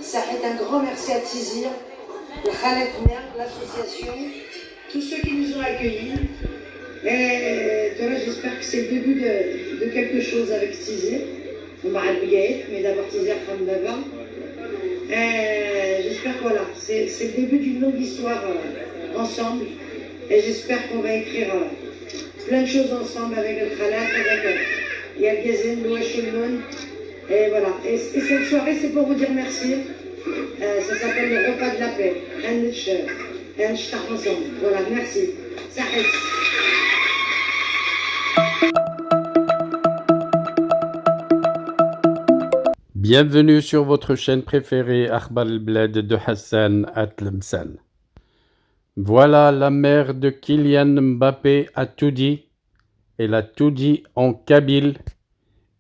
Ça fait un grand merci à Tizir, le Khalet Mer, l'association, tous ceux qui nous ont accueillis. Et voilà, j'espère que c'est le début de quelque chose avec Tizir. On m'a oublié, mais d'abord Tizir Khamdaba. J'espère que voilà, c'est le début d'une longue histoire ensemble. Et j'espère qu'on va écrire plein de choses ensemble avec le Khalat, avec Yagazin, Louachouloun. Et voilà. Et cette soirée, c'est pour vous dire merci. Ça s'appelle le repas de la paix. Un ensemble. Voilà, merci. Ça reste. Bienvenue sur votre chaîne préférée Akhbar al-Bled de Hassan Atlemsan. Voilà, la mère de Kylian Mbappé a tout dit. Elle a tout dit en kabyle.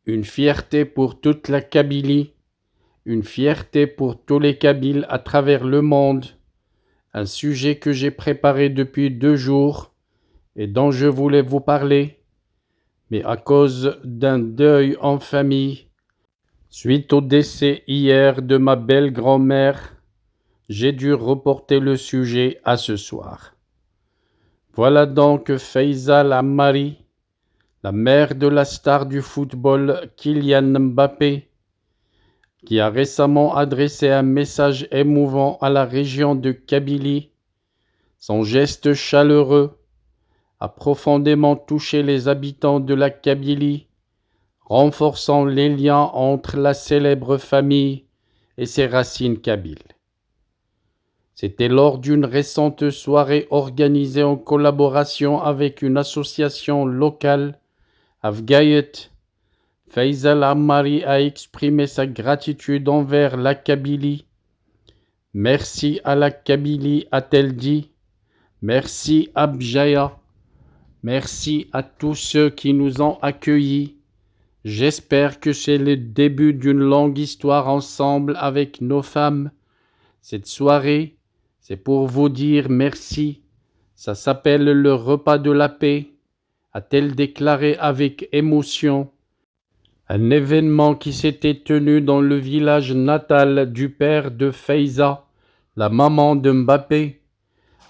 Une fierté pour toute la Kabylie. Une fierté pour tous les Kabyles à travers le monde. Un sujet que j'ai préparé depuis 2 jours et dont je voulais vous parler. Mais à cause d'un deuil en famille, suite au décès hier de ma belle grand-mère, j'ai dû reporter le sujet à ce soir. Voilà donc Faiza Ammari, la mère de la star du football Kylian Mbappé, qui a récemment adressé un message émouvant à la région de Kabylie. Son geste chaleureux a profondément touché les habitants de la Kabylie, renforçant les liens entre la célèbre famille et ses racines kabyles. C'était lors d'une récente soirée organisée en collaboration avec une association locale, Afgayet. Faiza Ammari a exprimé sa gratitude envers la Kabylie. Merci à la Kabylie, a-t-elle dit. Merci à Bjaya. Merci à tous ceux qui nous ont accueillis. J'espère que c'est le début d'une longue histoire ensemble avec nos femmes. Cette soirée, c'est pour vous dire merci. Ça s'appelle le repas de la paix, a-t-elle déclaré avec émotion. Un événement qui s'était tenu dans le village natal du père de Faiza, la maman de Mbappé,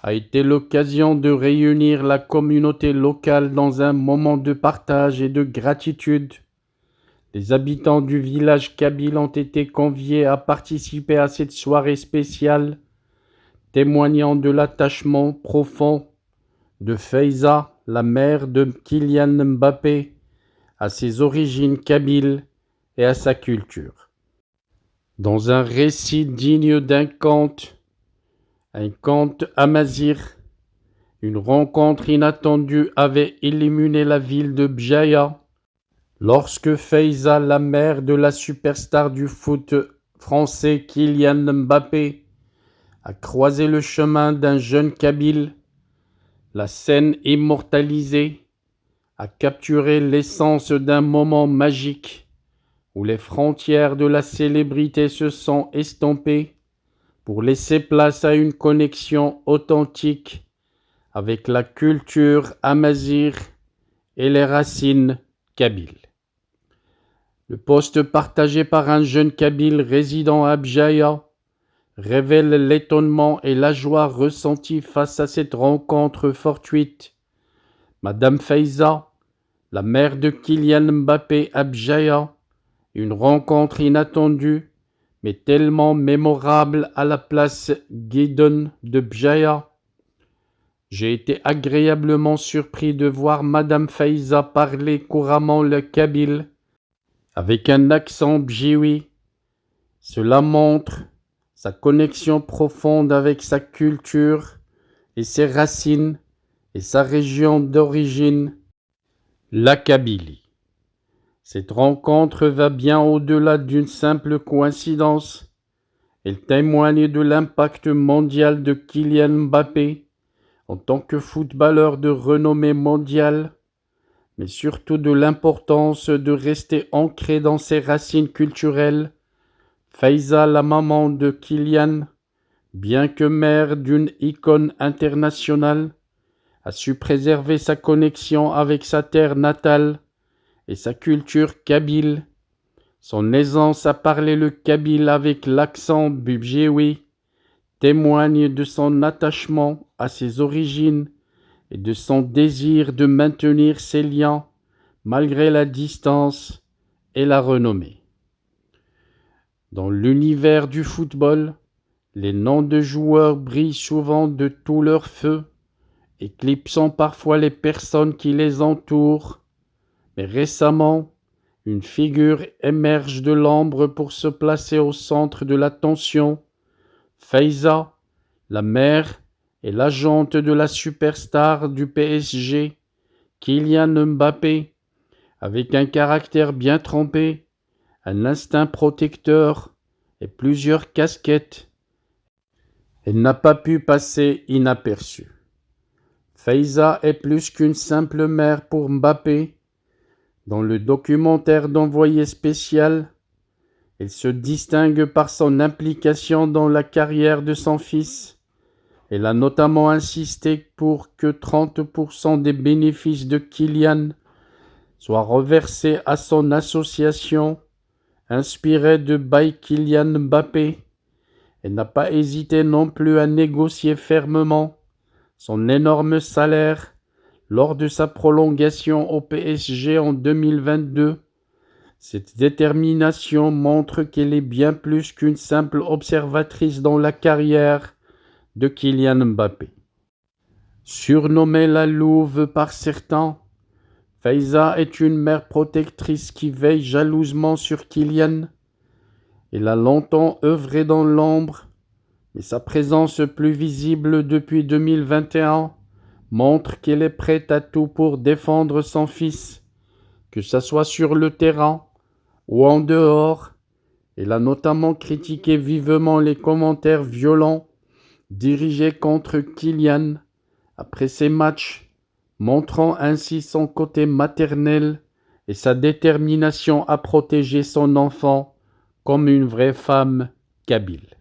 a été l'occasion de réunir la communauté locale dans un moment de partage et de gratitude. Les habitants du village kabyle ont été conviés à participer à cette soirée spéciale, témoignant de l'attachement profond de Faiza, la mère de Kylian Mbappé, à ses origines kabyles et à sa culture. Dans un récit digne d'un conte amazigh, une rencontre inattendue avait illuminé la ville de Bjaya lorsque Faiza, la mère de la superstar du foot français Kylian Mbappé, a croisé le chemin d'un jeune kabyle. La scène immortalisée a capturé l'essence d'un moment magique où les frontières de la célébrité se sont estompées pour laisser place à une connexion authentique avec la culture amazigh et les racines kabyles. Le post partagé par un jeune kabyle résidant à Bjaya révèle l'étonnement et la joie ressentis face à cette rencontre fortuite. Madame Faiza, la mère de Kylian Mbappé à Bjaya, une rencontre inattendue mais tellement mémorable à la place Guidon de Bjaya. J'ai été agréablement surpris de voir Madame Faiza parler couramment le kabyle avec un accent bjioui. Cela montre sa connexion profonde avec sa culture et ses racines et sa région d'origine, la Kabylie. Cette rencontre va bien au-delà d'une simple coïncidence. Elle témoigne de l'impact mondial de Kylian Mbappé en tant que footballeur de renommée mondiale, mais surtout de l'importance de rester ancré dans ses racines culturelles. Faiza, la maman de Kylian, bien que mère d'une icône internationale, a su préserver sa connexion avec sa terre natale et sa culture kabyle. Son aisance à parler le kabyle avec l'accent bubjewi témoigne de son attachement à ses origines et de son désir de maintenir ses liens malgré la distance et la renommée. Dans l'univers du football, les noms de joueurs brillent souvent de tout leur feu, éclipsant parfois les personnes qui les entourent. Mais récemment, une figure émerge de l'ombre pour se placer au centre de l'attention. Faiza, la mère et l'agente de la superstar du PSG, Kylian Mbappé, avec un caractère bien trempé, un instinct protecteur et plusieurs casquettes, elle n'a pas pu passer inaperçue. Faiza est plus qu'une simple mère pour Mbappé. Dans le documentaire d'Envoyé spécial, elle se distingue par son implication dans la carrière de son fils. Elle a notamment insisté pour que 30% des bénéfices de Kylian soient reversés à son association, inspirée de Buy Kylian Mbappé. Elle n'a pas hésité non plus à négocier fermement son énorme salaire lors de sa prolongation au PSG en 2022. Cette détermination montre qu'elle est bien plus qu'une simple observatrice dans la carrière de Kylian Mbappé. Surnommée la Louve par certains, Faiza est une mère protectrice qui veille jalousement sur Kylian. Elle a longtemps œuvré dans l'ombre, mais sa présence plus visible depuis 2021 montre qu'elle est prête à tout pour défendre son fils, que ce soit sur le terrain ou en dehors. Elle a notamment critiqué vivement les commentaires violents dirigés contre Kylian après ses matchs, montrant ainsi son côté maternel et sa détermination à protéger son enfant comme une vraie femme kabyle.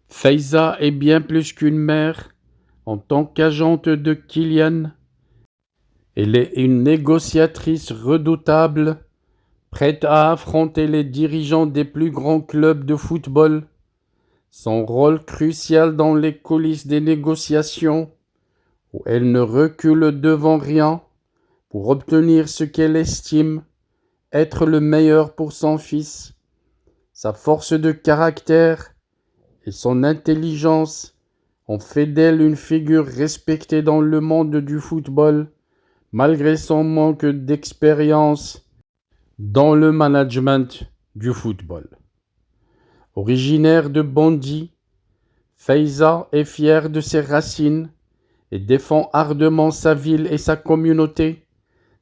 Faiza est bien plus qu'une mère. En tant qu'agente de Kylian, elle est une négociatrice redoutable, prête à affronter les dirigeants des plus grands clubs de football. Son rôle crucial dans les coulisses des négociations, où elle ne recule devant rien pour obtenir ce qu'elle estime être le meilleur pour son fils. Sa force de caractère et son intelligence ont fait d'elle une figure respectée dans le monde du football, malgré son manque d'expérience dans le management du football. Originaire de Bondy, Faiza est fière de ses racines et défend ardemment sa ville et sa communauté.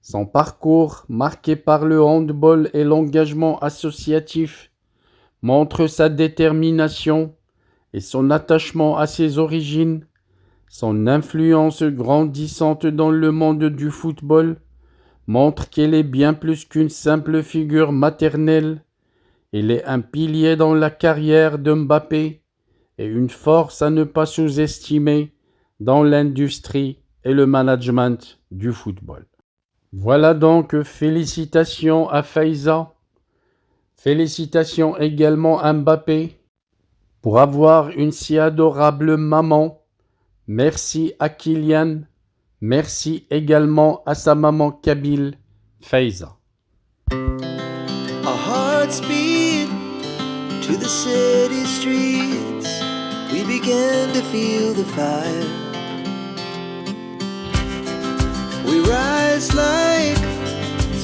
Son parcours, marqué par le handball et l'engagement associatif, montre sa détermination et son attachement à ses origines. Son influence grandissante dans le monde du football montre qu'elle est bien plus qu'une simple figure maternelle. Elle est un pilier dans la carrière de Mbappé et une force à ne pas sous-estimer dans l'industrie et le management du football. Voilà donc, félicitations à Faiza. Félicitations également à Mbappé pour avoir une si adorable maman. Merci à Kylian. Merci également à sa maman kabyle, Faiza. Our hearts beat to the city streets. We began to feel the fire. We rise like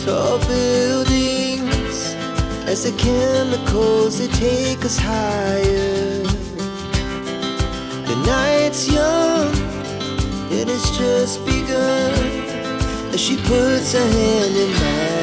tall buildings as the chemicals they take us higher. The night's young, it has just begun as she puts her hand in mine.